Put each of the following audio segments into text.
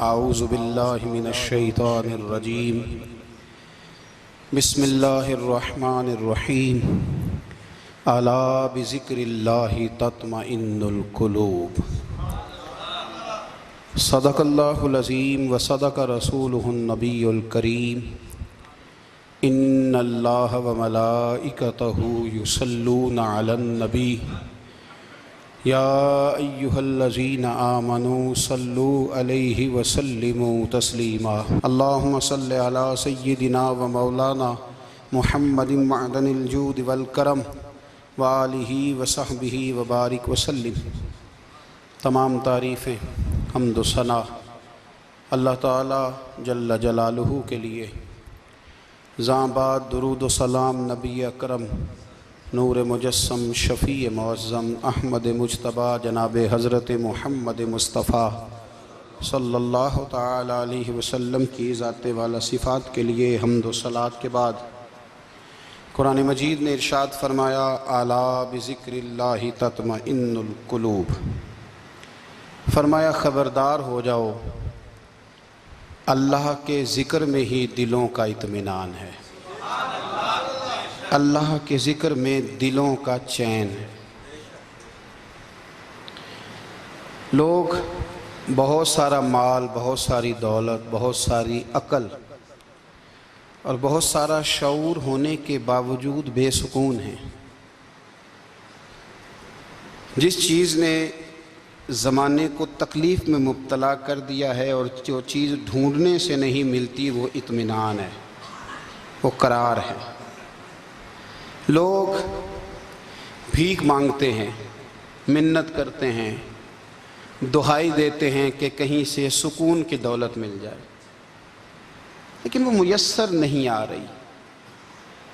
اعوذ باللہ من الشیطان الرجیم بسم اللہ الرحمن الرحیم الا بذکر اللہ تطمئن القلوب صدق اللہ العظیم وصدق رسولہ النبی الکریم ان اللہ وملائکتہ یصلون علی النبی یا ایہا الذین آمنوا صلوا علیہ وسلموا تسلیما اللہم صل علی سیدنا و مولانا محمد معدن الجود والکرم وآلہ وصحبہ وبارک وسلم۔ تمام تعریفیں حمد و ثنا اللہ تعالی جل جلالہ کے لیے۔ زاں بعد درود و سلام نبی اکرم نور مجسم شفیع معظم احمد مجتبی جناب حضرت محمد مصطفیٰ صلی اللہ تعالی علیہ وسلم کی ذات والا صفات کے لیے حمد و صلات کے بعد قرآن مجید نے ارشاد فرمایا الا بذکر اللہ تطمئن القلوب، فرمایا خبردار ہو جاؤ اللہ کے ذکر میں ہی دلوں کا اطمینان ہے، اللہ کے ذکر میں دلوں کا چین ہے۔ لوگ بہت سارا مال، بہت ساری دولت، بہت ساری عقل اور بہت سارا شعور ہونے کے باوجود بے سکون ہیں۔ جس چیز نے زمانے کو تکلیف میں مبتلا کر دیا ہے اور جو چیز ڈھونڈنے سے نہیں ملتی وہ اطمینان ہے، وہ قرار ہے۔ لوگ بھیک مانگتے ہیں، منت کرتے ہیں، دہائی دیتے ہیں کہ کہیں سے سکون کی دولت مل جائے، لیکن وہ میسر نہیں آ رہی۔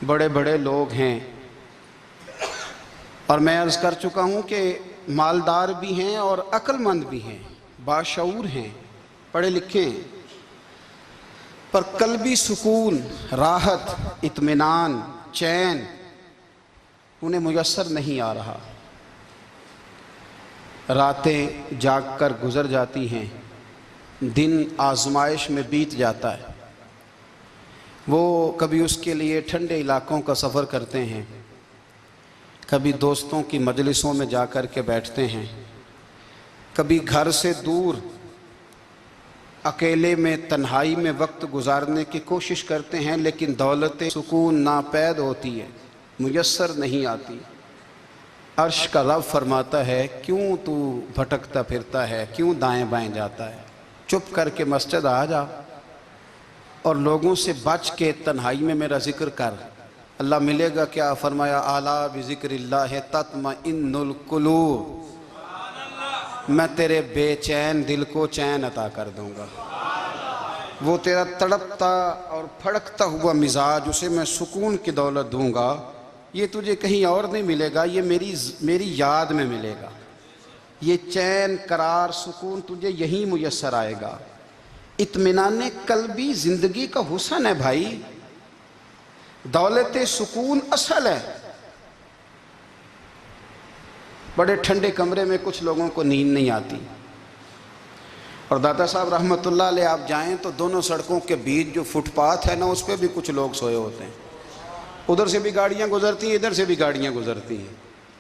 بڑے بڑے لوگ ہیں اور میں عرض کر چکا ہوں کہ مالدار بھی ہیں اور عقل مند بھی ہیں، باشعور ہیں، پڑھے لکھے ہیں، پر قلبی سکون، راحت، اطمینان، چین انہیں میسر نہیں آ رہا۔ راتیں جاگ کر گزر جاتی ہیں، دن آزمائش میں بیت جاتا ہے۔ وہ کبھی اس کے لیے ٹھنڈے علاقوں کا سفر کرتے ہیں، کبھی دوستوں کی مجلسوں میں جا کر کے بیٹھتے ہیں، کبھی گھر سے دور اکیلے میں تنہائی میں وقت گزارنے کی کوشش کرتے ہیں، لیکن دولت سکون ناپید ہوتی ہے، میسر نہیں آتی۔ عرش کا رب فرماتا ہے کیوں تو بھٹکتا پھرتا ہے، کیوں دائیں بائیں جاتا ہے، چپ کر کے مسجد آ جا اور لوگوں سے بچ کے تنہائی میں میرا ذکر کر۔ اللہ ملے گا کیا؟ فرمایا اعلیٰ بذکر اللہ تطمئن القلوب، میں تیرے بے چین دل کو چین عطا کر دوں گا۔ وہ تیرا تڑپتا اور پھڑکتا ہوا مزاج، اسے میں سکون کی دولت دوں گا۔ یہ تجھے کہیں اور نہیں ملے گا، یہ میری یاد میں ملے گا۔ یہ چین، قرار، سکون تجھے یہیں میسر آئے گا۔ اطمینان قلبی زندگی کا حسن ہے بھائی، دولت سکون اصل ہے۔ بڑے ٹھنڈے کمرے میں کچھ لوگوں کو نیند نہیں آتی، اور داتا صاحب رحمۃ اللہ علیہ آپ جائیں تو دونوں سڑکوں کے بیچ جو فٹ پاتھ ہے نا، اس پہ بھی کچھ لوگ سوئے ہوتے ہیں۔ ادھر سے بھی گاڑیاں گزرتی ہیں، ادھر سے بھی گاڑیاں گزرتی ہیں،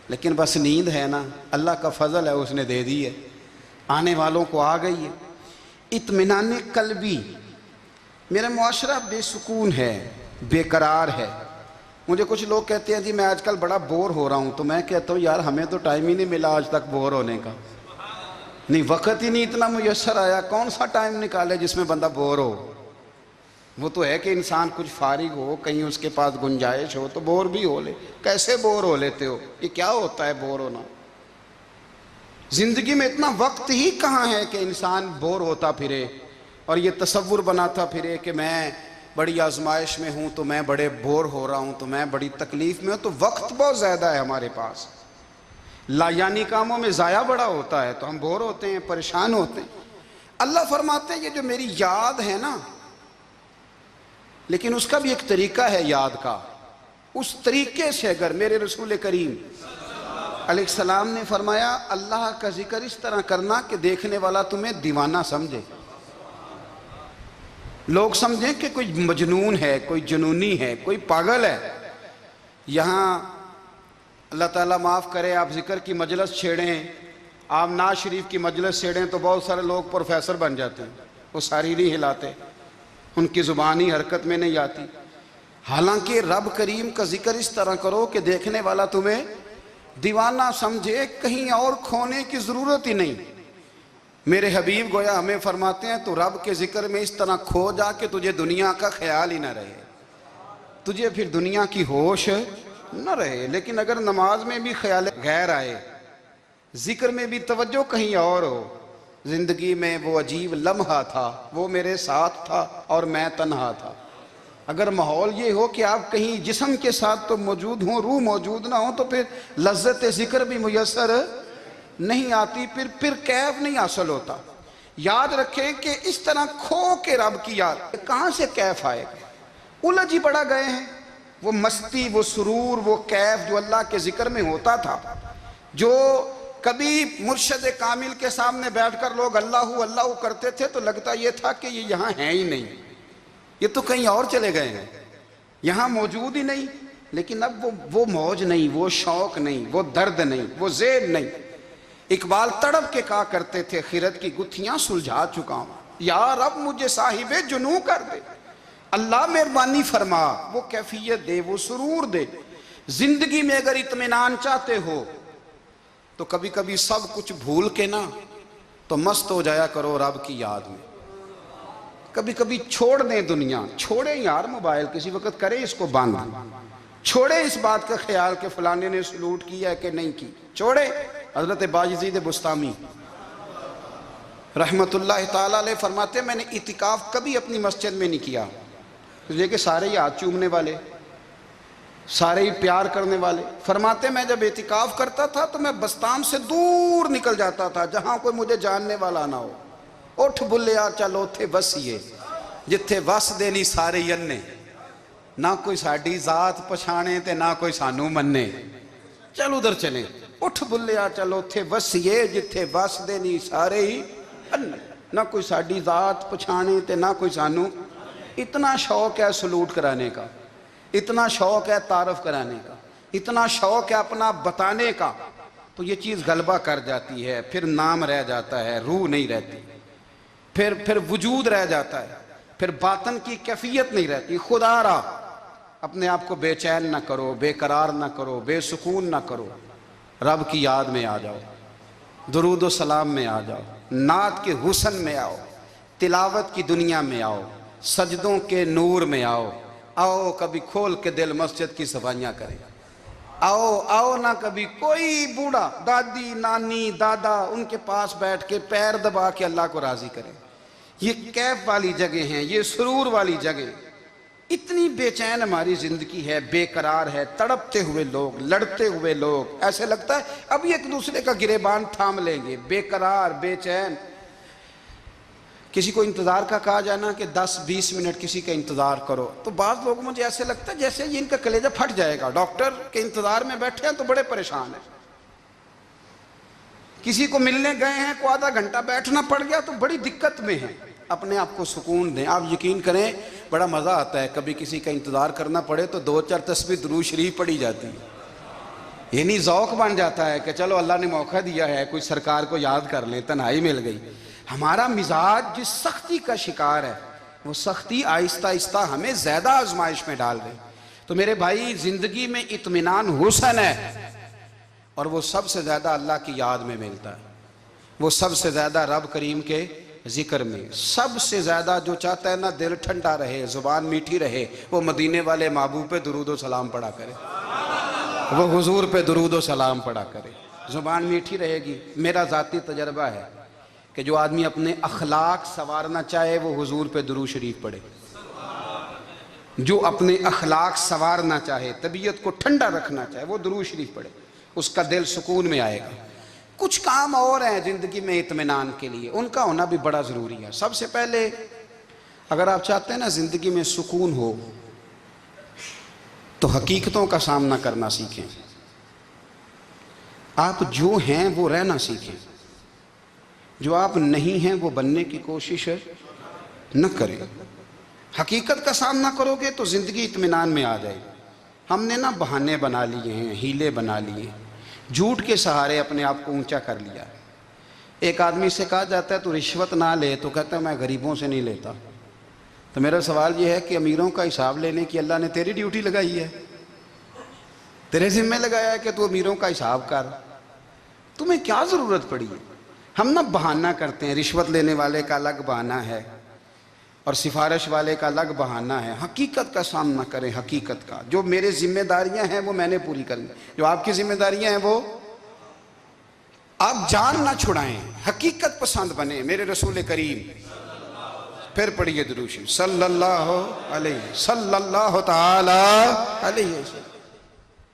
لیکن بس نیند ہے نا، اللہ کا فضل ہے، اس نے دے دی ہے، آنے والوں کو آ گئی ہے۔ اطمینان قلبی، میرا معاشرہ بے سکون ہے، بے قرار ہے۔ مجھے کچھ لوگ کہتے ہیں جی میں آج کل بڑا بور ہو رہا ہوں، تو میں کہتا ہوں یار ہمیں تو ٹائم ہی نہیں ملا آج تک بور ہونے کا، نہیں وقت ہی نہیں اتنا میسر آیا، کون سا ٹائم نکالے جس میں بندہ بور ہو؟ وہ تو ہے کہ انسان کچھ فارغ ہو، کہیں اس کے پاس گنجائش ہو تو بور بھی ہو لے۔ کیسے بور ہو لیتے ہو؟ یہ کیا ہوتا ہے بور ہونا؟ زندگی میں اتنا وقت ہی کہاں ہے کہ انسان بور ہوتا پھرے اور یہ تصور بناتا پھرے کہ میں بڑی آزمائش میں ہوں، تو میں بڑے بور ہو رہا ہوں، تو میں بڑی تکلیف میں ہوں۔ تو وقت بہت زیادہ ہے ہمارے پاس، لایانی کاموں میں ضائع بڑا ہوتا ہے، تو ہم بور ہوتے ہیں، پریشان ہوتے ہیں۔ اللہ فرماتے ہیں یہ جو میری یاد ہے نا، لیکن اس کا بھی ایک طریقہ ہے یاد کا، اس طریقے سے اگر میرے رسول کریم علیہ السلام نے فرمایا اللہ کا ذکر اس طرح کرنا کہ دیکھنے والا تمہیں دیوانہ سمجھے۔ لوگ سمجھیں کہ کوئی مجنون ہے، کوئی جنونی ہے، کوئی پاگل ہے۔ یہاں اللہ تعالیٰ معاف کرے، آپ ذکر کی مجلس چھیڑیں، آپ نعت شریف کی مجلس چھیڑیں تو بہت سارے لوگ پروفیسر بن جاتے ہیں، وہ ساری نہیں ہلاتے، ان کی زبانی حرکت میں نہیں آتی۔ حالانکہ رب کریم کا ذکر اس طرح کرو کہ دیکھنے والا تمہیں دیوانہ سمجھے، کہیں اور کھونے کی ضرورت ہی نہیں۔ میرے حبیب گویا ہمیں فرماتے ہیں تو رب کے ذکر میں اس طرح کھو جا کہ تجھے دنیا کا خیال ہی نہ رہے، تجھے پھر دنیا کی ہوش نہ رہے۔ لیکن اگر نماز میں بھی خیال غیر آئے، ذکر میں بھی توجہ کہیں اور ہو، زندگی میں وہ عجیب لمحہ تھا، وہ میرے ساتھ تھا اور میں تنہا تھا، اگر ماحول یہ ہو کہ آپ کہیں جسم کے ساتھ تو موجود ہوں، روح موجود نہ ہو، تو پھر لذت ذکر بھی میسر نہیں آتی، پھر کیف نہیں حاصل ہوتا۔ یاد رکھیں کہ اس طرح کھو کے رب کی یاد کہاں سے کیف آئے گا؟ الجھ ہی پڑا گئے ہیں۔ وہ مستی، وہ سرور، وہ کیف جو اللہ کے ذکر میں ہوتا تھا، جو کبھی مرشد کامل کے سامنے بیٹھ کر لوگ اللہ اللہ کرتے تھے تو لگتا یہ تھا کہ یہ یہاں ہیں ہی نہیں، یہ تو کہیں اور چلے گئے ہیں، یہاں موجود ہی نہیں۔ لیکن اب وہ موج نہیں، وہ شوق نہیں، وہ درد نہیں، وہ ذہن نہیں۔ اقبال تڑپ کے کہا کرتے تھے، خیرت کی گتھیاں سلجھا چکا ہوں، یا رب مجھے صاحب جنوں کر دے، اللہ مہربانی فرما، وہ کیفیت دے، وہ سرور دے۔ زندگی میں اگر اطمینان چاہتے ہو تو کبھی کبھی سب کچھ بھول کے نا تو مست ہو جایا کرو رب کی یاد میں۔ کبھی کبھی چھوڑ دیں دنیا، چھوڑیں یار موبائل، کسی وقت کریں اس کو بند، چھوڑیں اس بات کا خیال کہ فلانے نے سلوٹ کیا ہے کہ نہیں کی، چھوڑیں۔ حضرت باجزید بستامی رحمت اللہ تعالیٰ علیہ فرماتے ہیں میں نے اعتکاف کبھی اپنی مسجد میں نہیں کیا، اس لیے کہ سارے ہی ہاتھ چومنے والے، سارے ہی پیار کرنے والے۔ فرماتے میں جب اعتکاف کرتا تھا تو میں بستام سے دور نکل جاتا تھا جہاں کوئی مجھے جاننے والا نہ ہو۔ اٹھ بلیا چل اوتھے وسیے جتھے وس دے نہیں سارے ینے، نہ کوئی ساڈی ذات پچھانے تے نہ کوئی سانو مننے، چل ادھر چلیں۔ اٹھ بلیا چل اوتھے وسیے جتھے وس دے نہیں سارے ہی انے، نہ کوئی ساڈی ذات پچھانے تے نہ کوئی سانو۔ اتنا شوق ہے سلوٹ کرانے کا، اتنا شوق ہے تعارف کرانے کا، اتنا شوق ہے اپنا بتانے کا، تو یہ چیز غلبہ کر جاتی ہے، پھر نام رہ جاتا ہے، روح نہیں رہتی، پھر وجود رہ جاتا ہے، پھر باطن کی کیفیت نہیں رہتی۔ خدا را اپنے آپ کو بے چین نہ کرو، بے قرار نہ کرو، بے سکون نہ کرو، رب کی یاد میں آ جاؤ، درود و سلام میں آ جاؤ، نعت کے حسن میں آؤ، تلاوت کی دنیا میں آؤ، سجدوں کے نور میں آؤ۔ آؤ کبھی کھول کے دل مسجد کی صفائیاں کریں، آؤ نہ کبھی کوئی بوڑھا، دادی، نانی، دادا، ان کے پاس بیٹھ کے پیر دبا کے اللہ کو راضی کریں۔ یہ کیف والی جگہ ہیں، یہ سرور والی جگہ۔ اتنی بے چین ہماری زندگی ہے، بے قرار ہے، تڑپتے ہوئے لوگ، لڑتے ہوئے لوگ، ایسے لگتا ہے ابھی ایک دوسرے کا گریبان تھام لیں گے، بے قرار، بے چین۔ کسی کو انتظار کا کہا جائے نا کہ 10-20 منٹ کسی کا انتظار کرو تو بعض لوگ مجھے ایسے لگتا ہے جیسے یہ ان کا کلیجہ پھٹ جائے گا، ڈاکٹر کے انتظار میں بیٹھے ہیں تو بڑے پریشان ہیں۔ کسی کو ملنے گئے ہیں کو آدھا گھنٹہ بیٹھنا پڑ گیا تو بڑی دقت میں ہیں۔ اپنے آپ کو سکون دیں۔ آپ یقین کریں بڑا مزہ آتا ہے، کبھی کسی کا انتظار کرنا پڑے تو 2-4 تسبیح درود شریف پڑھی جاتی ہے، یعنی ذوق بن جاتا ہے کہ چلو اللہ نے موقع دیا ہے، کوئی سرکار کو یاد کر لیں، تنہائی مل گئی۔ ہمارا مزاج جس سختی کا شکار ہے، وہ سختی آہستہ آہستہ ہمیں زیادہ آزمائش میں ڈال گئی۔ تو میرے بھائی زندگی میں اطمینان حسن ہے، اور وہ سب سے زیادہ اللہ کی یاد میں ملتا ہے، وہ سب سے زیادہ رب کریم کے ذکر میں۔ سب سے زیادہ جو چاہتا ہے نا دل ٹھنڈا رہے، زبان میٹھی رہے، وہ مدینے والے محبوب پہ درود و سلام پڑھا کرے، وہ حضور پہ درود و سلام پڑھا کرے، زبان میٹھی رہے گی۔ میرا ذاتی تجربہ ہے کہ جو آدمی اپنے اخلاق سنوارنا چاہے وہ حضور پہ درود شریف پڑھے، جو اپنے اخلاق سنوارنا چاہے، طبیعت کو ٹھنڈا رکھنا چاہے، وہ درود شریف پڑھے، اس کا دل سکون میں آئے گا۔ کچھ کام اور ہیں زندگی میں اطمینان کے لیے، ان کا ہونا بھی بڑا ضروری ہے۔ سب سے پہلے اگر آپ چاہتے ہیں نا زندگی میں سکون ہو تو حقیقتوں کا سامنا کرنا سیکھیں، آپ جو ہیں وہ رہنا سیکھیں، جو آپ نہیں ہیں وہ بننے کی کوشش نہ کریں۔ حقیقت کا سامنا کرو گے تو زندگی اطمینان میں آ جائے گی۔ ہم نے نا بہانے بنا لیے ہیں، ہیلے بنا لیے ہیں، جھوٹ کے سہارے اپنے آپ کو اونچا کر لیا۔ ایک آدمی سے کہا جاتا ہے تو رشوت نہ لے، تو کہتا ہے میں غریبوں سے نہیں لیتا۔ تو میرا سوال یہ ہے کہ امیروں کا حساب لینے کی اللہ نے تیری ڈیوٹی لگائی ہے، تیرے ذمہ لگایا ہے کہ تو امیروں کا حساب کر، تمہیں کیا ضرورت پڑی ہے؟ ہم نا بہانہ کرتے ہیں، رشوت لینے والے کا الگ بہانہ ہے اور سفارش والے کا الگ بہانہ ہے۔ حقیقت کا سامنا کریں، حقیقت کا۔ جو میرے ذمہ داریاں ہیں وہ میں نے پوری کرنی، جو آپ کی ذمہ داریاں ہیں وہ آپ جان نہ چھڑائیں، حقیقت پسند بنیں۔ میرے رسول کریم، پھر پڑھیے درود شریف، صلی اللہ تعالی علیہ وسلم۔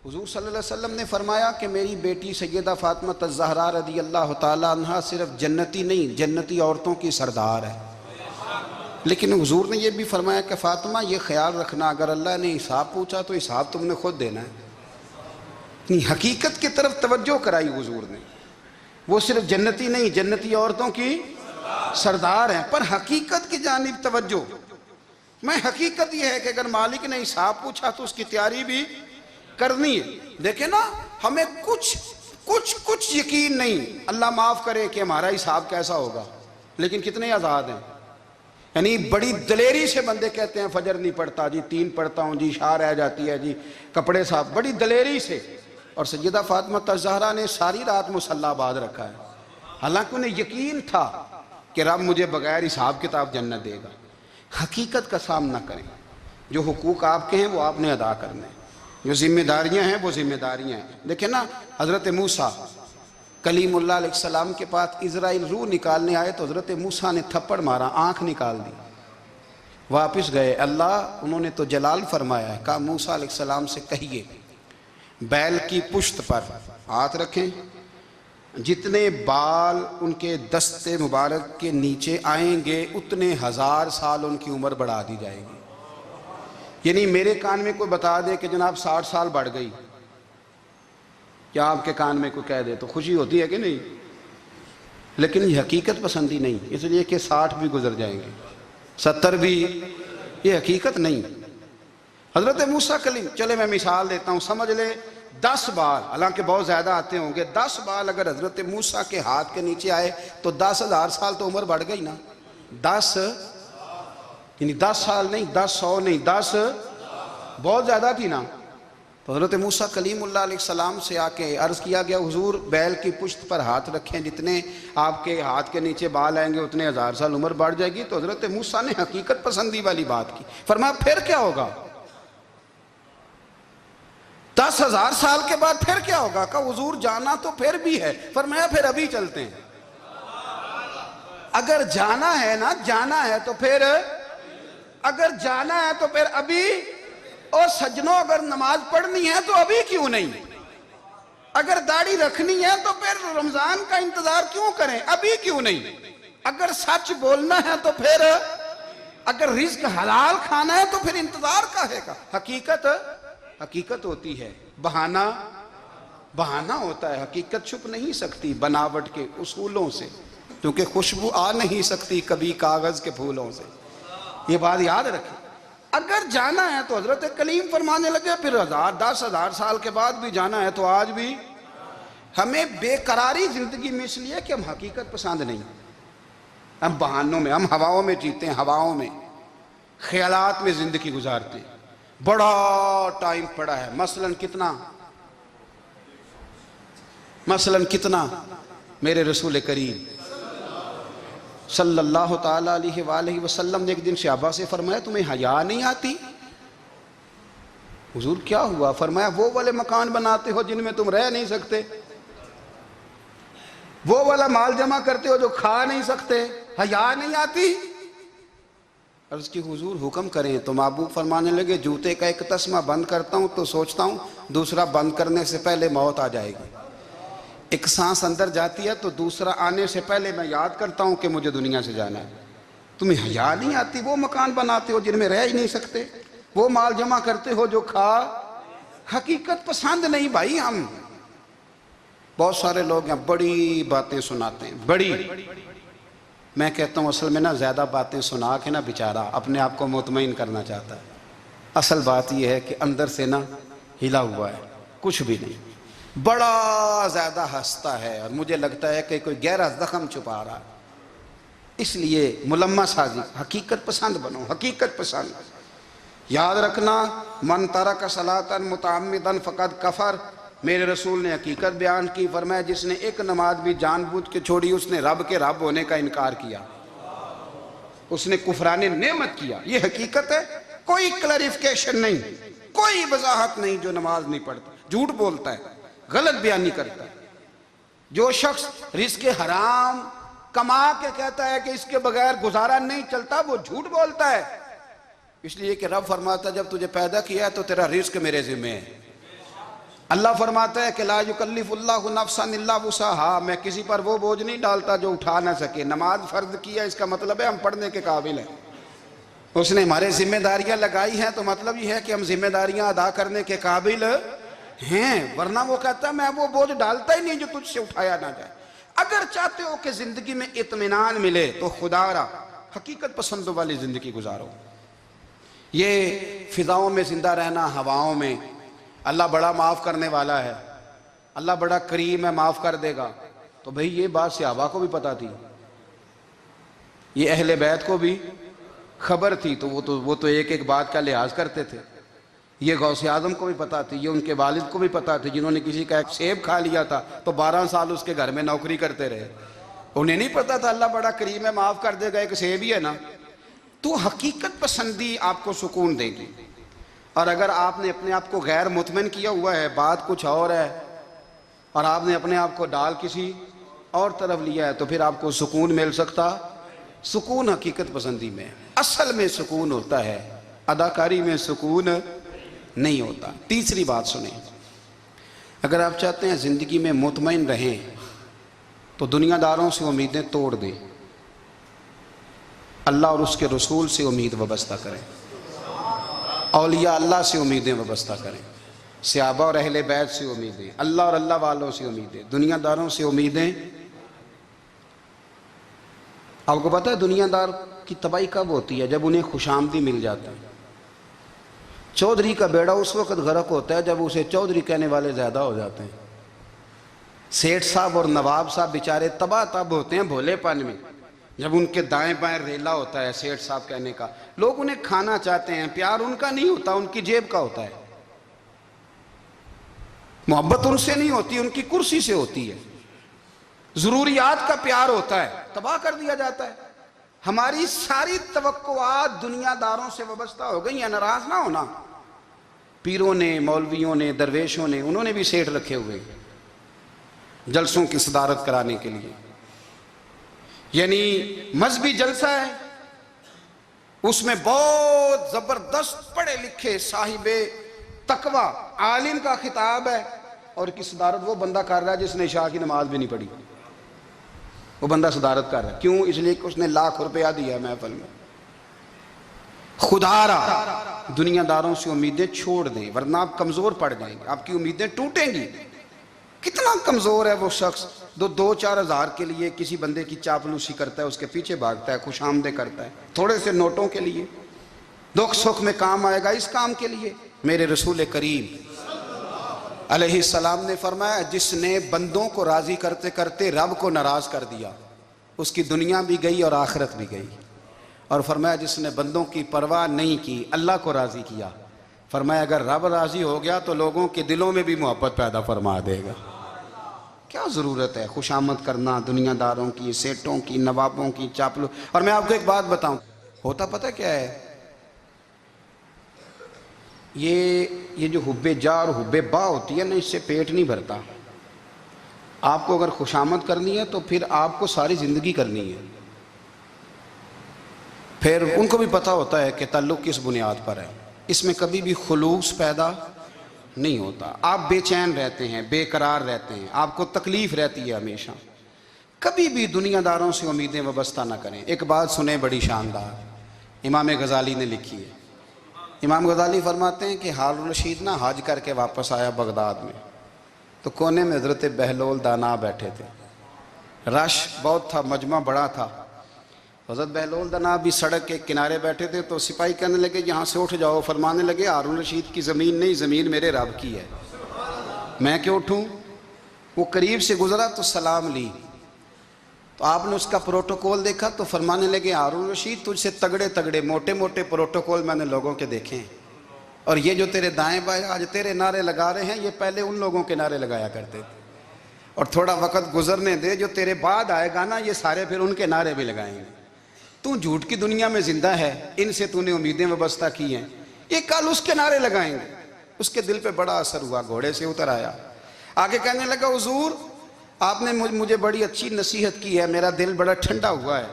حضور صلی اللہ علیہ وسلم نے فرمایا کہ میری بیٹی سیدہ فاطمہ الزہرا رضی اللہ تعالی عنہا صرف جنتی نہیں، جنتی عورتوں کی سردار ہے۔ لیکن حضور نے یہ بھی فرمایا کہ فاطمہ یہ خیال رکھنا، اگر اللہ نے حساب پوچھا تو حساب تم نے خود دینا ہے۔ حقیقت کی طرف توجہ کرائی حضور نے، وہ صرف جنتی نہیں، جنتی عورتوں کی سردار ہیں، پر حقیقت کی جانب توجہ۔ میں حقیقت یہ ہے کہ اگر مالک نے حساب پوچھا تو اس کی تیاری بھی کرنی ہے۔ دیکھیں نا، ہمیں کچھ یقین نہیں، اللہ معاف کرے کہ ہمارا حساب کیسا ہوگا، لیکن کتنے آزاد ہیں۔ یعنی بڑی دلیری سے بندے کہتے ہیں فجر نہیں پڑھتا جی، 3 پڑھتا ہوں جی، عشاء رہ جاتی ہے جی، کپڑے صاف، بڑی دلیری سے۔ اور سیدہ فاطمہ الزہرا نے ساری رات مصلی آباد رکھا ہے، حالانکہ انہیں یقین تھا کہ رب مجھے بغیر حساب کتاب جنت دے گا۔ حقیقت کا سامنا کریں، جو حقوق آپ کے ہیں وہ آپ نے ادا کرنے ہیں، جو ذمہ داریاں ہیں وہ ذمہ داریاں ہیں۔ دیکھیں نا، حضرت موسیٰ کلیم اللہ علیہ السلام کے پاس اسرائیل روح نکالنے آئے تو حضرت موسیٰ نے تھپڑ مارا، آنکھ نکال دی، واپس گئے۔ اللہ انہوں نے تو جلال فرمایا ہے، کہا موسیٰ علیہ السلام سے کہیے بیل کی پشت پر ہاتھ رکھیں، جتنے بال ان کے دست مبارک کے نیچے آئیں گے اتنے 1000 سال ان کی عمر بڑھا دی جائے گی۔ یعنی میرے کان میں کوئی بتا دے کہ جناب 60 سال بڑھ گئی، کیا آپ کے کان میں کوئی کہہ دے تو خوشی ہوتی ہے کہ نہیں؟ لیکن یہ حقیقت پسندی نہیں، اس لیے کہ 60 بھی گزر جائیں گے، 70 بھی، یہ حقیقت نہیں۔ حضرت موسیٰ کلیم، چلے میں مثال دیتا ہوں، سمجھ لے 10 بال، حالانکہ بہت زیادہ آتے ہوں گے، 10 بال اگر حضرت موسیٰ کے ہاتھ کے نیچے آئے تو 10,000 سال تو عمر بڑھ گئی نا۔ 10 یعنی 10 سال نہیں، 10 100 نہیں، 10 بہت زیادہ تھی نا۔ تو حضرت موسیٰ کلیم اللہ علیہ السلام سے آ کے عرض کیا گیا، حضور بیل کی پشت پر ہاتھ رکھیں، جتنے آپ کے ہاتھ کے نیچے بال آئیں گے اتنے 1000 سال عمر بڑھ جائے گی۔ تو حضرت موسیٰ نے حقیقت پسندی والی بات کی، فرمایا پھر کیا ہوگا؟ 10,000 سال کے بعد پھر کیا ہوگا؟ کہا حضور جانا تو پھر بھی ہے، فرمایا پھر ابھی چلتے ہیں۔ اگر جانا ہے نا، جانا ہے تو پھر، اگر جانا ہے تو پھر ابھی۔ اور سجنوں، اگر نماز پڑھنی ہے تو ابھی کیوں نہیں؟ اگر داڑھی رکھنی ہے تو پھر رمضان کا انتظار کیوں کریں؟ ابھی کیوں نہیں؟ اگر سچ بولنا ہے تو پھر، اگر رزق حلال کھانا ہے تو پھر انتظار کا ہے کا۔ حقیقت ہوتی ہے، بہانہ ہوتا ہے، حقیقت چھپ نہیں سکتی بناوٹ کے اصولوں سے، کیونکہ خوشبو آ نہیں سکتی کبھی کاغذ کے پھولوں سے۔ یہ بات یاد رکھیں، اگر جانا ہے تو حضرت کلیم فرمانے لگے پھر 10,000 سال کے بعد بھی جانا ہے تو آج بھی۔ ہمیں بے قراری زندگی میں اس لیے کہ ہم حقیقت پسند نہیں، ہم بہانوں میں، ہم ہواؤں میں جیتے ہیں، ہواؤں میں، خیالات میں زندگی گزارتے ہیں۔ بڑا ٹائم پڑا ہے، مثلاً کتنا میرے رسول کریم صلی اللہ تعالیٰ علیہ وآلہ وسلم نے ایک دن صحابہ سے فرمایا تمہیں حیا نہیں آتی؟ حضور کیا ہوا؟ فرمایا وہ والے مکان بناتے ہو جن میں تم رہ نہیں سکتے، وہ والا مال جمع کرتے ہو جو کھا نہیں سکتے، حیا نہیں آتی؟ عرض کی حضور حکم کریں تو محبوب فرمانے لگے جوتے کا ایک تسمہ بند کرتا ہوں تو سوچتا ہوں دوسرا بند کرنے سے پہلے موت آ جائے گی، ایک سانس اندر جاتی ہے تو دوسرا آنے سے پہلے میں یاد کرتا ہوں کہ مجھے دنیا سے جانا ہے۔ تمہیں حیا نہیں آتی؟ وہ مکان بناتے ہو جن میں رہ ہی نہیں سکتے، وہ مال جمع کرتے ہو جو کھا۔ حقیقت پسند نہیں بھائی ہم۔ بہت سارے لوگ ہیں بڑی باتیں سناتے ہیں، بڑی میں کہتا ہوں اصل میں نا زیادہ باتیں سنا کے نا بیچارہ اپنے آپ کو مطمئن کرنا چاہتا ہے، اصل بات یہ ہے کہ اندر سے نا ہلا ہوا ہے، کچھ بھی نہیں، بڑا زیادہ ہنستا ہے اور مجھے لگتا ہے کہ کوئی گہرا زخم چھپا رہا ہے۔ اس لیے ملمہ سازی، حقیقت پسند بنو، حقیقت پسند۔ یاد رکھنا، من ترک صلاۃ متعمدا فقد کفر، میرے رسول نے حقیقت بیان کی، فرمایا جس نے ایک نماز بھی جان بوجھ کے چھوڑی اس نے رب کے رب ہونے کا انکار کیا، اس نے کفران نعمت کیا۔ یہ حقیقت ہے، کوئی کلیریفیکیشن نہیں، کوئی وضاحت نہیں۔ جو نماز نہیں پڑھتا، جھوٹ بولتا ہے، غلط بیانی کرتا ہے، جو شخص رزق حرام کما کے کہتا ہے کہ اس کے بغیر گزارا نہیں چلتا، وہ جھوٹ بولتا ہے۔ اس لیے کہ رب فرماتا ہے جب تجھے پیدا کیا ہے تو تیرا رزق میرے ذمہ ہے۔ اللہ فرماتا ہے کہ لا یکلف اللہ نفسا الا وسعہا، میں کسی پر وہ بوجھ نہیں ڈالتا جو اٹھا نہ سکے۔ نماز فرض کیا، اس کا مطلب ہے ہم پڑھنے کے قابل ہیں، اس نے ہمارے ذمہ داریاں لگائی ہیں، تو مطلب یہ ہے کہ ہم ذمہ داریاں ادا کرنے کے قابل ہیں، ورنہ وہ کہتا ہے میں وہ بوجھ ڈالتا ہی نہیں جو تجھ سے اٹھایا نہ جائے۔ اگر چاہتے ہو کہ زندگی میں اطمینان ملے تو خدا را حقیقت پسندوں والی زندگی گزارو۔ یہ فضاؤں میں زندہ رہنا، ہواؤں میں، اللہ بڑا معاف کرنے والا ہے، اللہ بڑا کریم ہے، معاف کر دے گا، تو بھئی یہ بات صحابہ کو بھی پتا تھی، یہ اہل بیت کو بھی خبر تھی، تو وہ تو ایک ایک بات کا لحاظ کرتے تھے۔ یہ غوث اعظم کو بھی پتا تھی، یہ ان کے والد کو بھی پتا تھی، جنہوں نے کسی کا ایک سیب کھا لیا تھا تو 12 سال اس کے گھر میں نوکری کرتے رہے، انہیں نہیں پتا تھا اللہ بڑا کریم ہے، معاف کر دے گا، ایک سیب ہی ہے نا۔ تو حقیقت پسندی آپ کو سکون دے گی، اور اگر آپ نے اپنے آپ کو غیر مطمئن کیا ہوا ہے، بات کچھ اور ہے، اور آپ نے اپنے آپ کو ڈال کسی اور طرف لیا ہے، تو پھر آپ کو سکون مل سکتا؟ سکون حقیقت پسندی میں، اصل میں سکون ہوتا ہے، اداکاری میں سکون نہیں ہوتا۔ تیسری بات سنیں، اگر آپ چاہتے ہیں زندگی میں مطمئن رہیں تو دنیا داروں سے امیدیں توڑ دیں، اللہ اور اس کے رسول سے امید وابستہ کریں، اولیاء اللہ سے امیدیں وابستہ کریں، صحابہ اور اہل بیت سے امیدیں، اللہ اور اللہ والوں سے امیدیں، دنیا داروں سے امیدیں۔ آپ کو پتہ ہے دنیا دار کی تباہی کب ہوتی ہے؟ جب انہیں خوش آمدی مل جاتا ہے۔ چودھری کا بیڑا اس وقت غرق ہوتا ہے جب اسے چودھری کہنے والے زیادہ ہو جاتے ہیں۔ سیٹھ صاحب اور نواب صاحب بیچارے تباہ تب ہوتے ہیں بھولے پن میں، جب ان کے دائیں بائیں ریلا ہوتا ہے سیٹھ صاحب کہنے کا، لوگ انہیں کھانا چاہتے ہیں، پیار ان کا نہیں ہوتا، ان کی جیب کا ہوتا ہے، محبت ان سے نہیں ہوتی، ان کی کرسی سے ہوتی ہے، ضروریات کا پیار ہوتا ہے، تباہ کر دیا جاتا ہے۔ ہماری ساری توقعات دنیا داروں سے وابستہ ہو گئی ہیں، ناراض نہ ہونا۔ پیروں نے، مولویوں نے، درویشوں نے، انہوں نے بھی سیٹھ رکھے ہوئے جلسوں کی صدارت کرانے کے لیے، یعنی مذہبی جلسہ ہے، اس میں بہت زبردست پڑھے لکھے صاحب تقوی عالم کا خطاب ہے، اور کی صدارت وہ بندہ کر رہا ہے جس نے عشاء کی نماز بھی نہیں پڑھی، وہ بندہ صدارت کر رہا ہے۔ کیوں؟ اس لیے کہ اس نے ₹1,00,000 دیا محفل میں۔ خدا را دنیا داروں سے امیدیں چھوڑ دیں، ورنہ آپ کمزور پڑ جائیں گے، آپ کی امیدیں ٹوٹیں گی۔ کتنا کمزور ہے وہ شخص جو 2-4 ہزار کے لیے کسی بندے کی چاپلوسی کرتا ہے، اس کے پیچھے بھاگتا ہے، خوش آمدیں کرتا ہے، تھوڑے سے نوٹوں کے لیے، دکھ سکھ میں کام آئے گا اس کام کے لیے۔ میرے رسول کریم علیہ السلام نے فرمایا جس نے بندوں کو راضی کرتے کرتے رب کو ناراض کر دیا، اس کی دنیا بھی گئی اور آخرت بھی گئی، اور فرمایا جس نے بندوں کی پرواہ نہیں کی، اللہ کو راضی کیا، فرمایا اگر رب راضی ہو گیا تو لوگوں کے دلوں میں بھی محبت پیدا فرما دے گا۔ کیا ضرورت ہے خوش آمد کرنا دنیا داروں کی، سیٹوں کی، نوابوں کی، چاپلو۔ اور میں آپ کو ایک بات بتاؤں، ہوتا پتہ کیا ہے؟ یہ جو حب جا اور حب با ہوتی ہے نا، اس سے پیٹ نہیں بھرتا۔ آپ کو اگر خوش آمد کرنی ہے تو پھر آپ کو ساری زندگی کرنی ہے۔ پھر ان کو بھی پتہ ہوتا ہے کہ تعلق کس بنیاد پر ہے، اس میں کبھی بھی خلوص پیدا نہیں ہوتا۔ آپ بے چین رہتے ہیں، بے قرار رہتے ہیں، آپ کو تکلیف رہتی ہے ہمیشہ۔ کبھی بھی دنیا داروں سے امیدیں وابستہ نہ کریں۔ ایک بات سنیں بڑی شاندار، امام غزالی نے لکھی ہے۔ امام غزالی فرماتے ہیں کہ ہارون رشید نا حج کر کے واپس آیا بغداد میں، تو کونے میں حضرت بہلول دانا بیٹھے تھے، رش بہت تھا، مجمع بڑا تھا، حضرت بہلول دنا بھی سڑک کے کنارے بیٹھے تھے تو سپاہی کہنے لگے یہاں سے اٹھ جاؤ، فرمانے لگے ہارون رشید کی زمین نہیں، زمین میرے رب کی ہے، میں کیوں اٹھوں؟ وہ قریب سے گزرا تو سلام لی، تو آپ نے اس کا پروٹوکول دیکھا تو فرمانے لگے ہارون رشید تجھ سے تگڑے تگڑے موٹے موٹے پروٹوکول میں نے لوگوں کے دیکھے ہیں، اور یہ جو تیرے دائیں بائیں آج تیرے نعرے لگا رہے ہیں یہ پہلے ان لوگوں کے نعرے لگایا کرتے تھے، اور تھوڑا وقت گزرنے دے، جو تیرے بعد آئے گا نا یہ سارے پھر ان کے نعرے بھی لگائیں گے۔ تو جھوٹ کی دنیا میں زندہ ہے، ان سے تو نے امیدیں وابستہ کی ہیں، یہ کل اس کے نعرے لگائیں گے۔ اس کے دل پہ بڑا اثر ہوا، گھوڑے سے اتر آیا، آگے کہنے لگا حضور آپ نے مجھے بڑی اچھی نصیحت کی ہے، میرا دل بڑا ٹھنڈا ہوا ہے،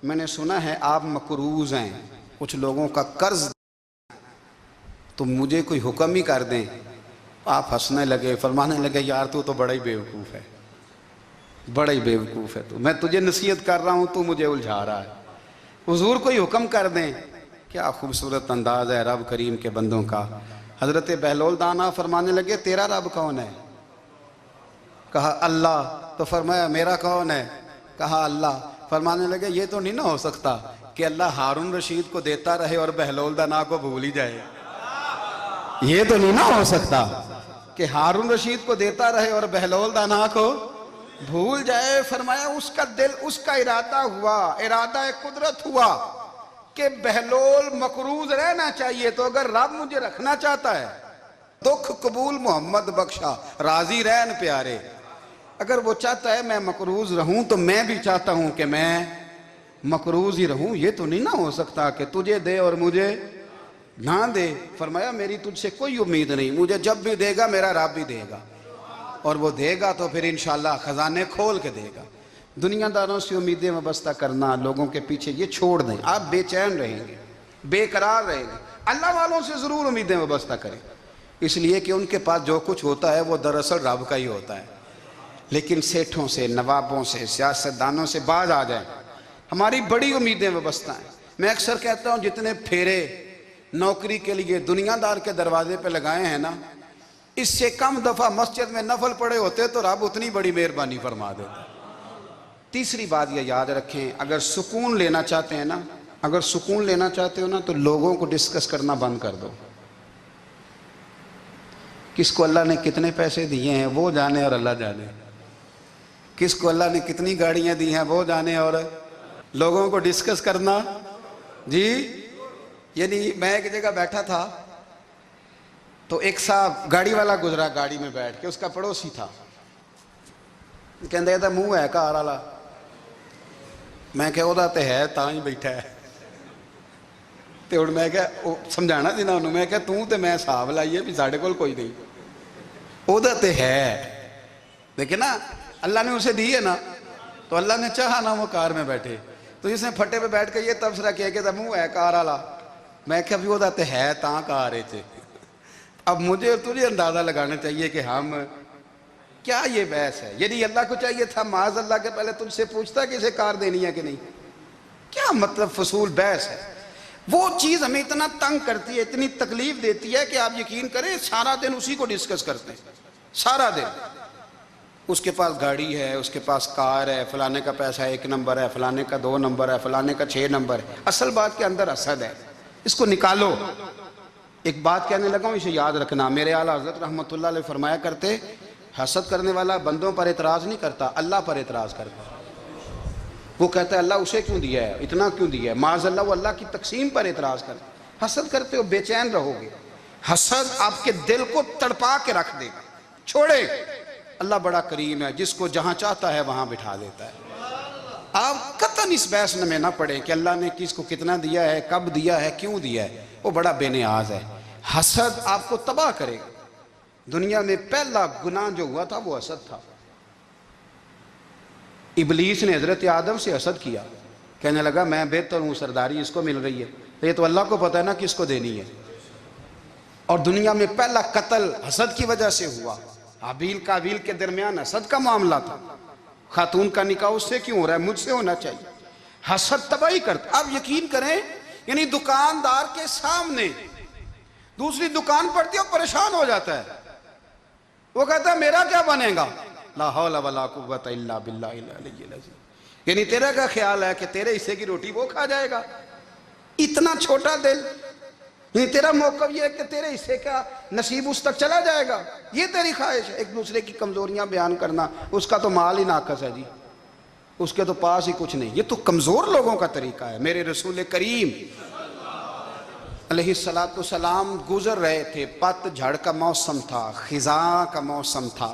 میں نے سنا ہے آپ مقروض ہیں، کچھ لوگوں کا قرض، تو مجھے کوئی حکم ہی کر دیں۔ آپ ہنسنے لگے، فرمانے لگے یار تو بڑا ہی بیوقوف ہے، بڑا ہی بیوقوف ہے تو، میں تجھے نصیحت کر رہا ہوں تو مجھے الجھا رہا ہے، حضور کوئی حکم کر دیں۔ کیا خوبصورت انداز ہے رب کریم کے بندوں کا۔ حضرت بہلول دانا فرمانے لگے تیرا رب کون ہے؟ کہا اللہ، تو فرمایا میرا کون ہے؟ کہا اللہ۔ فرمانے لگے یہ تو نہیں نہ ہو سکتا کہ اللہ ہارون رشید کو دیتا رہے اور بہلول دانا کو بھول ہی جائے، یہ تو نہیں نہ ہو سکتا کہ ہارون رشید کو دیتا رہے اور بہلول دانا کو بھول جائے۔ فرمایا اس کا دل، اس کا ارادہ ہوا، ارادہ قدرت ہوا کہ بہلول مقروض رہنا چاہیے، تو اگر رب مجھے رکھنا چاہتا ہے، دکھ قبول محمد بخشا راضی رہن پیارے، اگر وہ چاہتا ہے میں مقروض رہوں تو میں بھی چاہتا ہوں کہ میں مقروض ہی رہوں، یہ تو نہیں نہ ہو سکتا کہ تجھے دے اور مجھے نہ دے۔ فرمایا میری تجھ سے کوئی امید نہیں، مجھے جب بھی دے گا میرا رب بھی دے گا، اور وہ دے گا تو پھر انشاءاللہ خزانے کھول کے دے گا۔ دنیا داروں سے امیدیں وابستہ کرنا، لوگوں کے پیچھے، یہ چھوڑ دیں، آپ بے چین رہیں گے، بے قرار رہیں گے۔ اللہ والوں سے ضرور امیدیں وابستہ کریں، اس لیے کہ ان کے پاس جو کچھ ہوتا ہے وہ دراصل رب کا ہی ہوتا ہے، لیکن سیٹھوں سے، نوابوں سے، سیاستدانوں سے باز آ جائیں، ہماری بڑی امیدیں وابستہ ہیں۔ میں اکثر کہتا ہوں جتنے پھیرے نوکری کے لیے دنیا دار کے دروازے پہ لگائے ہیں نا، اس سے کم دفعہ مسجد میں نفل پڑے ہوتے تو رب اتنی بڑی مہربانی فرما دیتا۔ تیسری بات یہ یاد رکھیں، اگر سکون لینا چاہتے ہیں نا، اگر سکون لینا چاہتے ہو نا تو لوگوں کو ڈسکس کرنا بند کر دو۔ کس کو اللہ نے کتنے پیسے دیے ہیں وہ جانے اور اللہ جانے، کس کو اللہ نے کتنی گاڑیاں دی ہیں وہ جانے، اور لوگوں کو ڈسکس کرنا جی۔ یعنی میں ایک جگہ بیٹھا تھا تو ایک صاحب گاڑی والا گزرا، گاڑی میں بیٹھ کے، اس کا پڑوسی تھا، کہندے تھا منہ ہے کار والا، میں کہ وہ تے ہے تاں ہی بیٹھا ہے، تے ہن میں کہ سمجھانا سی نا انہوں، میں کہ توں تے میں حساب لائیے بھی ساڈے کول کوئی نہیں، وہ تے ہے، دیکھیں نا اللہ نے اسے دی ہے نا، تو اللہ نے چاہا نا وہ کار میں بیٹھے، تو جس نے پھٹے پہ بیٹھ کے یہ تبصرہ کیا کہ منہ ہے کار والا، میں کہ ابھی وہ تے ہے تاں کار ہے تھے۔ اب مجھے اور تجھے اندازہ لگانا چاہیے کہ ہم کیا یہ بحث ہے، یعنی اللہ کو چاہیے تھا معاذ اللہ کے پہلے تجھ سے پوچھتا کہ اسے کار دینی ہے کہ نہیں، کیا مطلب فضول بحث ہے۔ وہ چیز ہمیں اتنا تنگ کرتی ہے، اتنی تکلیف دیتی ہے کہ آپ یقین کریں سارا دن اسی کو ڈسکس کرتے ہیں، سارا دن اس کے پاس گاڑی ہے، اس کے پاس کار ہے، فلانے کا پیسہ 1 نمبر ہے، فلانے کا 2 نمبر ہے، فلانے کا 6 نمبر ہے۔ اصل بات کے اندر حسد ہے، اس کو نکالو۔ ایک بات کہنے لگا ہوں، اسے یاد رکھنا، میرے اعلیٰ حضرت رحمۃ اللہ علیہ فرمایا کرتے، حسد کرنے والا بندوں پر اعتراض نہیں کرتا، اللہ پر اعتراض کرتا ہے۔ وہ کہتا ہے اللہ اسے کیوں دیا ہے، اتنا کیوں دیا ہے، معاذ اللہ وہ اللہ کی تقسیم پر اعتراض کرتا ہے۔ حسد کرتے ہو بے چین رہو گے، حسد آپ کے دل کو تڑپا کے رکھ دے گا، چھوڑے۔ اللہ بڑا کریم ہے، جس کو جہاں چاہتا ہے وہاں بٹھا دیتا ہے۔ آپ قطعاً اس بحث میں نہ پڑیں کہ اللہ نے کس کو کتنا دیا ہے، کب دیا ہے، کیوں دیا ہے، وہ بڑا بے نیاز ہے۔ حسد آپ کو تباہ کرے گا۔ دنیا میں پہلا گناہ جو ہوا تھا وہ حسد تھا۔ ابلیس نے حضرت آدم سے حسد کیا، کہنے لگا میں بہتر ہوں، سرداری اس کو مل رہی ہے، یہ تو اللہ کو پتہ ہے نا کس کو دینی ہے۔ اور دنیا میں پہلا قتل حسد کی وجہ سے ہوا، حابیل قابیل کے درمیان حسد کا معاملہ تھا، خاتون کا نکاح اس سے کیوں ہو رہا ہے، مجھ سے ہونا چاہیے۔ حسد تباہی کرتا۔ آپ یقین کریں، یعنی دکاندار کے سامنے دوسری دکان پڑتی ہے اور پریشان ہو جاتا ہے، وہ کہتا ہے میرا کیا بنے گا، لا حول ولا قوت الا باللہ العلی العظیم۔ یعنی تیرا کیا خیال ہے کہ تیرے حصے کی روٹی وہ کھا جائے گا؟ اتنا چھوٹا دل. یعنی تیرا موقف یہ ہے کہ تیرے حصے کا نصیب اس تک چلا جائے گا، یہ تیری خواہش ہے. ایک دوسرے کی کمزوریاں بیان کرنا، اس کا تو مال ہی ناقص ہے جی، اس کے تو پاس ہی کچھ نہیں. یہ تو کمزور لوگوں کا طریقہ ہے. میرے رسول کریم علیہ السلام گزر رہے تھے، پت جھڑ کا موسم تھا، خزاں کا موسم تھا،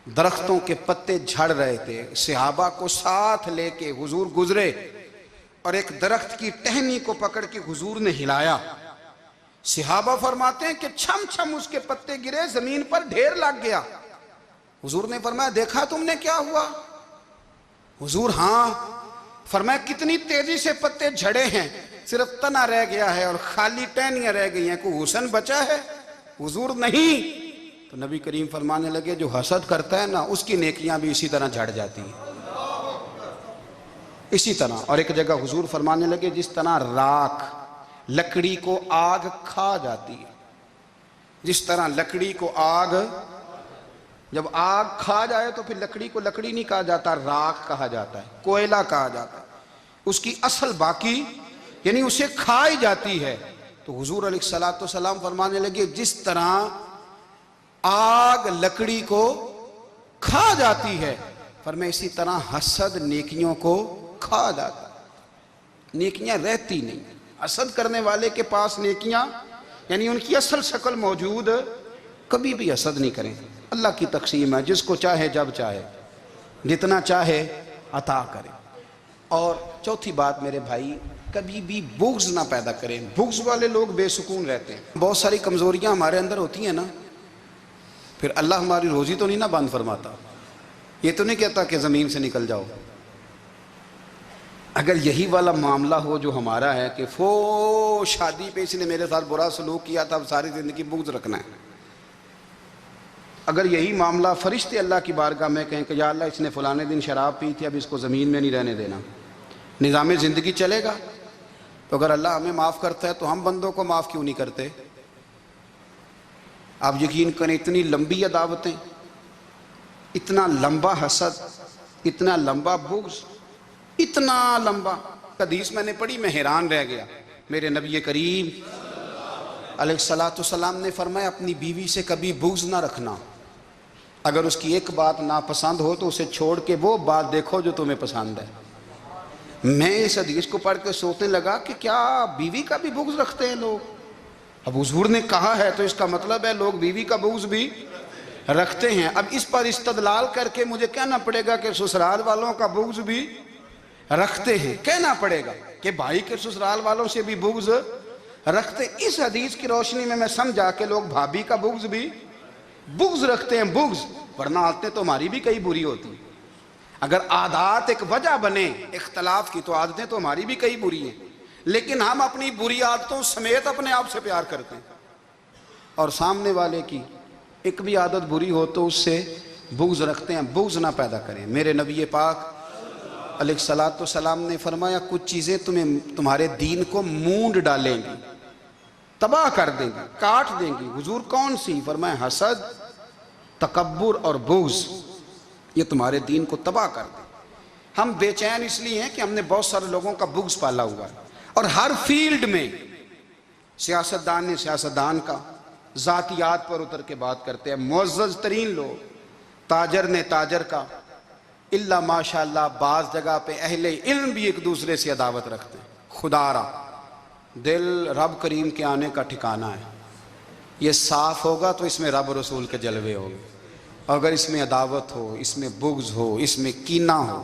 درختوں کے پتے جھڑ رہے تھے. صحابہ کو ساتھ لے کے حضور گزرے اور ایک درخت کی ٹہنی کو پکڑ کے حضور نے ہلایا. صحابہ فرماتے ہیں کہ چھم چھم اس کے پتے گرے، زمین پر ڈھیر لگ گیا. حضور نے فرمایا دیکھا تم نے کیا ہوا؟ حضور ہاں. فرمایا کتنی تیزی سے پتے جھڑے ہیں، صرف تنا رہ گیا ہے اور خالی ٹہنیاں رہ گئی ہیں، کوئی حسن بچا ہے؟ حضور نہیں. تو نبی کریم فرمانے لگے جو حسد کرتا ہے نا، اس کی نیکیاں بھی اسی طرح جھڑ جاتی ہیں، اسی طرح. اور ایک جگہ حضور فرمانے لگے جس طرح راکھ لکڑی کو آگ کھا جاتی ہے، جس طرح لکڑی کو آگ، جب آگ کھا جائے تو پھر لکڑی کو لکڑی نہیں کہا جاتا، راکھ کہا جاتا ہے، کوئلہ کہا جاتا ہے. اس کی اصل باقی یعنی اسے کھائی جاتی ہے. تو حضور علیہ السلام فرمانے لگے جس طرح آگ لکڑی کو کھا جاتی ہے، فرمایا اسی طرح حسد نیکیوں کو کھا جاتا ہے، نیکیاں رہتی نہیں. حسد کرنے والے کے پاس نیکیاں یعنی ان کی اصل شکل موجود، کبھی بھی حسد نہیں کریں. اللہ کی تقسیم ہے، جس کو چاہے جب چاہے جتنا چاہے عطا کرے. اور چوتھی بات میرے بھائی، کبھی بھی بغض نہ پیدا کریں. بغض والے لوگ بے سکون رہتے ہیں. بہت ساری کمزوریاں ہمارے اندر ہوتی ہیں نا، پھر اللہ ہماری روزی تو نہیں نہ بند فرماتا. یہ تو نہیں کہتا کہ زمین سے نکل جاؤ. اگر یہی والا معاملہ ہو جو ہمارا ہے کہ شادی پہ اس نے میرے ساتھ برا سلوک کیا تھا، اب ساری زندگی بغض رکھنا ہے. اگر یہی معاملہ فرشتے اللہ کی بارگاہ میں کہیں کہ یا اللہ اس نے فلانے دن شراب پی تھی، اب اس کو زمین میں نہیں رہنے دینا، نظام زندگی چلے گا. تو اگر اللہ ہمیں معاف کرتا ہے تو ہم بندوں کو معاف کیوں نہیں کرتے؟ آپ یقین کریں اتنی لمبی عداوتیں، اتنا لمبا حسد، اتنا لمبا بغض، اتنا لمبا. حدیث میں نے پڑھی میں حیران رہ گیا. میرے نبی کریم علیہ السلام نے فرمایا اپنی بیوی سے کبھی بغض نہ رکھنا. اگر اس کی ایک بات ناپسند ہو تو اسے چھوڑ کے وہ بات دیکھو جو تمہیں پسند ہے. میں اس حدیث کو پڑھ کے سوچنے لگا کہ کیا بیوی کا بھی بغض رکھتے ہیں لوگ؟ اب حضور نے کہا ہے تو اس کا مطلب ہے لوگ بیوی کا بغض بھی رکھتے ہیں. اب اس پر استدلال کر کے مجھے کہنا پڑے گا کہ سسرال والوں کا بغض بھی رکھتے ہیں. کہنا پڑے گا کہ بھائی کے سسرال والوں سے بھی بغض رکھتے. اس حدیث کی روشنی میں سمجھا کہ لوگ بھابھی کا بغض بھی بغض رکھتے ہیں. بغض، ورنہ عادتیں تو ہماری بھی کئی بری ہوتی ہیں. اگر عادات ایک وجہ بنے اختلاف کی تو عادتیں تو ہماری بھی کئی بری ہیں، لیکن ہم اپنی بری عادتوں سمیت اپنے آپ سے پیار کرتے ہیں، اور سامنے والے کی ایک بھی عادت بری ہو تو اس سے بغض رکھتے ہیں. بغض نہ پیدا کریں. میرے نبی پاک علیہ السلام نے فرمایا کچھ چیزیں تمہارے دین کو مونڈ ڈالیں گی، تباہ کر دیں گی، کاٹ دیں گی. حضور کون سی؟ فرمایا حسد، تکبر اور بغض، یہ تمہارے دین کو تباہ کر دیں. ہم بے چین اس لیے ہیں کہ ہم نے بہت سارے لوگوں کا بغض پالا ہوا ہے، اور ہر فیلڈ میں سیاستدان نے سیاستدان کا، ذاتیات پر اتر کے بات کرتے ہیں، معزز ترین لوگ، تاجر نے تاجر کا، اللہ ماشاءاللہ بعض جگہ پہ اہل علم بھی ایک دوسرے سے عداوت رکھتے ہیں. خدا را دل رب کریم کے آنے کا ٹھکانہ ہے. یہ صاف ہوگا تو اس میں رب رسول کے جلوے ہوں گے. اگر اس میں عداوت ہو، اس میں بغض ہو، اس میں کینہ ہو،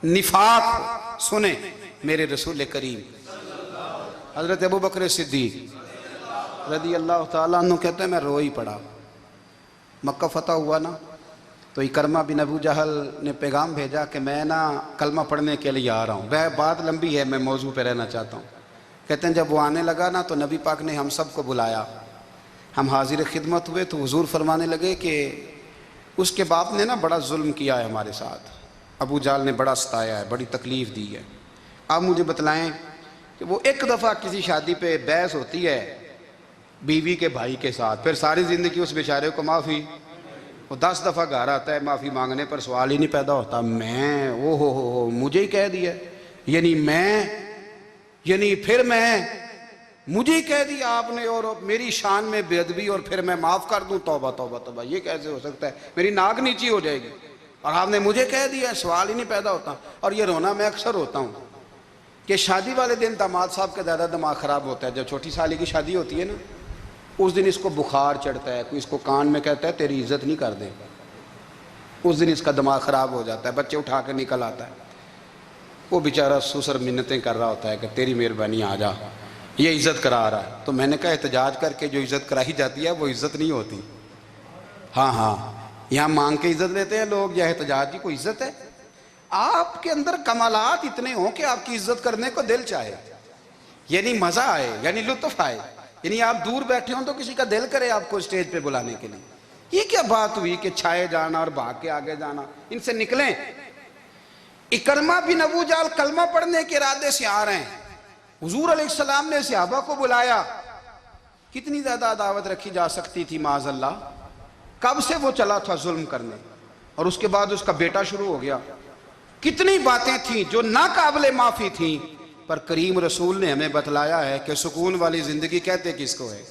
نفاق ہو، سنیں میرے رسول کریم حضرت ابو بکر صدیق رضی اللہ تعالیٰ عنہ کہتے ہیں میں رو ہی پڑا. مکہ فتح ہوا نا تو اکرمہ بن ابو جہل نے پیغام بھیجا کہ میں نا کلمہ پڑھنے کے لیے آ رہا ہوں. بات لمبی ہے، میں موضوع پہ رہنا چاہتا ہوں. کہتے ہیں جب وہ آنے لگا نا تو نبی پاک نے ہم سب کو بلایا، ہم حاضر خدمت ہوئے. تو حضور فرمانے لگے کہ اس کے باپ نے نا بڑا ظلم کیا ہے ہمارے ساتھ، ابو جہل نے بڑا ستایا ہے، بڑی تکلیف دی ہے. آپ مجھے بتلائیں کہ وہ ایک دفعہ کسی شادی پہ بحث ہوتی ہے بیوی کے بھائی کے ساتھ، پھر ساری زندگی اس بیچارے کو معافی وہ 10 دفعہ گھر آتا ہے معافی مانگنے پر سوال ہی نہیں پیدا ہوتا میں او ہو مجھے ہی کہہ دیا یعنی پھر میں مجھے ہی کہہ دیا آپ نے اور میری شان میں بے ادبی اور پھر میں معاف کر دوں توبہ توبہ توبہ یہ کیسے ہو سکتا ہے میری ناک نیچی ہو جائے گی اور آپ نے مجھے کہہ دیا سوال ہی نہیں پیدا ہوتا اور یہ رونا میں اکثر ہوتا ہوں کہ شادی والے دن داماد صاحب کا زیادہ دماغ خراب ہوتا ہے جب چھوٹی سالی کی شادی ہوتی ہے نا اس دن اس کو بخار چڑھتا ہے کوئی اس کو کان میں کہتا ہے تیری عزت نہیں کر دے اس دن اس کا دماغ خراب ہو جاتا ہے بچے اٹھا کے نکل آتا ہے وہ بیچارہ سسر منتیں کر رہا ہوتا ہے کہ تیری مہربانی آ جا یہ عزت کرا رہا ہے تو میں نے کہا احتجاج کر کے جو عزت کرائی جاتی ہے وہ عزت نہیں ہوتی ہاں یہاں مانگ کے عزت لیتے ہیں لوگ یا احتجاج کی کوئی عزت ہے آپ کے اندر کمالات اتنے ہوں کہ آپ کی عزت کرنے کو دل چاہے یعنی مزہ آئے یعنی لطف آئے یعنی آپ دور بیٹھے ہوں تو کسی کا دل کرے آپ کو اسٹیج پہ بلانے کے لیے یہ کیا بات ہوئی کہ چھائے جانا اور بھاگ کے آگے جانا ان سے نکلیں اکرمہ بن ابو جہل کلمہ پڑھنے کے ارادے سے آ رہے ہیں حضور علیہ السلام نے صحابہ کو بلایا کتنی زیادہ دعوت رکھی جا سکتی تھی معاذ اللہ کب سے وہ چلا تھا ظلم کرنے اور اس کے بعد اس کا بیٹا شروع ہو گیا کتنی باتیں تھیں جو ناقابل معافی تھیں پر کریم رسول نے ہمیں بتلایا ہے کہ سکون والی زندگی کہتے کس کو ہے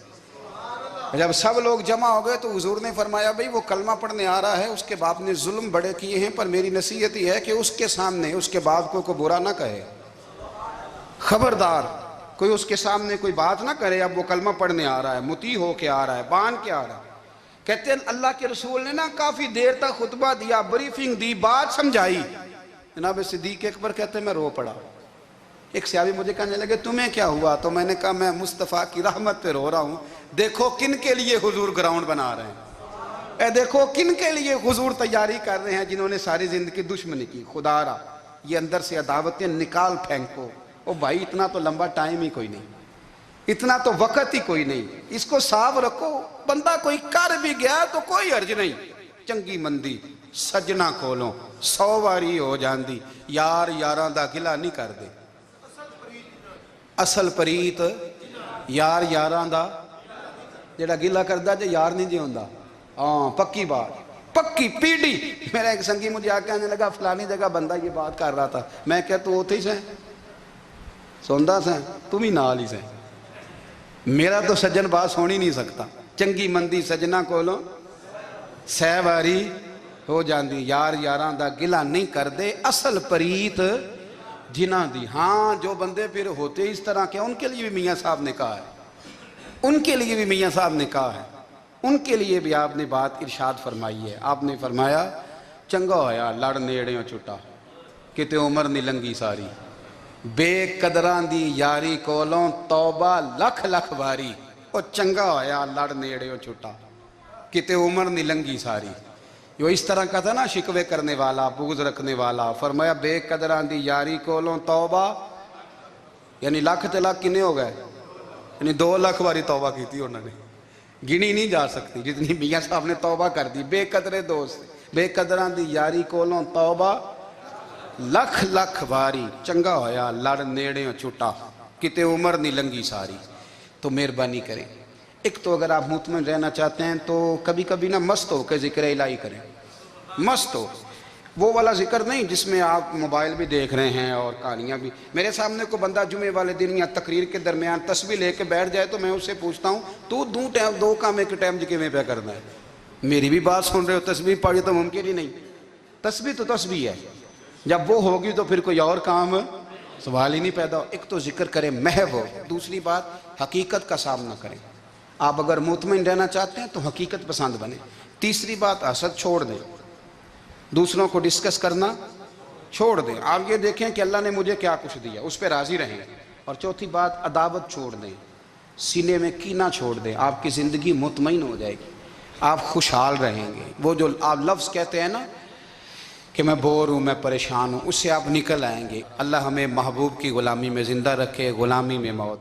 جب سب لوگ جمع ہو گئے تو حضور نے فرمایا بھئی وہ کلمہ پڑھنے آ رہا ہے اس کے باپ نے ظلم بڑے کیے ہیں پر میری نصیحت یہ ہے کہ اس کے سامنے اس کے باپ کو کوئی برا نہ کہے خبردار کوئی اس کے سامنے کوئی بات نہ کرے اب وہ کلمہ پڑھنے آ رہا ہے مطیع ہو کے آ رہا ہے بان کے آ رہا ہے کہتے ہیں اللہ کے رسول نے نا کافی دیر تک خطبہ دیا بریفنگ دی بات سمجھائی جناب صدیق اکبر کہتے ہیں میں رو پڑا ایک صحابی مجھے کہنے لگے تمہیں کیا ہوا تو میں نے کہا میں مصطفیٰ کی رحمت پہ رو رہا ہوں دیکھو کن کے لیے حضور گراؤنڈ بنا رہے ہیں اے دیکھو کن کے لیے حضور تیاری کر رہے ہیں جنہوں نے ساری زندگی دشمنی کی خدا را یہ اندر سے عداوتیں نکال پھینکو او بھائی اتنا تو لمبا ٹائم ہی کوئی نہیں اتنا تو وقت ہی کوئی نہیں اس کو صاف رکھو بندہ کوئی کر بھی گیا تو کوئی عرض نہیں چنگی مندی سجنا کھولو 100 واری ہو جاندی یار یاراں دا گلہ نہیں کر دے اصل پریت یار یاراں دا جڑا گلہ کردا جے یار نہیں جی ہوندا ہاں پکی بات پکی پیڑی میرا ایک سنگی مجھے آ کے آنے لگا فلانی جگہ بندہ یہ بات کر رہا تھا میں کہ تو ہوتے ہی سے سوندا سے تم ہی نال ہی سے میرا تو سجن بات ہو نہیں سکتا چنگی مندی سجنا کولوں 100 واری ہو جاندی یار یاراں دا گلہ نہیں کر دے اصل پریت جنہ دی ہاں جو بندے پھر ہوتے اس طرح کے ان کے لیے بھی میاں صاحب نے کہا ہے ان کے لیے بھی میاں صاحب نے کہا ہے ان کے لیے بھی آپ نے بات ارشاد فرمائی ہے آپ نے فرمایا چنگا ہویا لڑ نیڑیوں چھٹا کتے عمر نہیں لنگی ساری بے قدران دی یاری کولوں توبہ لکھ لکھ باری او چنگا ہویا لڑ نیڑیوں چھٹا کتے عمر نہیں لنگی ساری یہ اس طرح کا تھا نا شکوے کرنے والا بغض رکھنے والا فرمایا بے قدران دی یاری کولوں توبہ یعنی لاکھ تے لاکھ کنے ہو گئے یعنی 2 لاکھ باری توبہ کی تھی انہوں نے گنی نہیں جا سکتی جتنی میاں صاحب نے توبہ کر دی بے قدرے دوست بے قدران دی یاری کولوں توبہ لکھ لکھ باری چنگا ہویا لڑ نیڑیوں چھٹا کتے عمر نہیں لنگی ساری تو مہربانی کریں ایک تو اگر آپ مطمئن رہنا چاہتے ہیں تو کبھی کبھی نا مست ہو کے ذکر الہی کریں مست ہو وہ والا ذکر نہیں جس میں آپ موبائل بھی دیکھ رہے ہیں اور کہانیاں بھی میرے سامنے کو بندہ جمعے والے دن یا تقریر کے درمیان تسبیح لے کے بیٹھ جائے تو میں اس سے پوچھتا ہوں تو 2 کام ایک ٹائم جکے میں پہ کرنا ہے میری بھی بات سن رہے ہو تسبیح پڑھی تو ممکن ہی نہیں تسبیح تو تسبیح ہے جب وہ ہوگی تو پھر کوئی اور کام سوال ہی نہیں پیدا ہو ایک تو ذکر کریں محو ہو دوسری بات حقیقت کا سامنا کریں آپ اگر مطمئن رہنا چاہتے ہیں تو حقیقت پسند بنیں تیسری بات حسد چھوڑ دیں دوسروں کو ڈسکس کرنا چھوڑ دیں آپ یہ دیکھیں کہ اللہ نے مجھے کیا کچھ دیا اس پہ راضی رہیں اور چوتھی بات عداوت چھوڑ دیں سینے میں کینہ چھوڑ دیں آپ کی زندگی مطمئن ہو جائے گی آپ خوشحال رہیں گے وہ جو آپ لفظ کہتے ہیں نا کہ میں بور ہوں میں پریشان ہوں اس سے آپ نکل آئیں گے اللہ ہمیں محبوب کی غلامی میں زندہ رکھے غلامی میں موت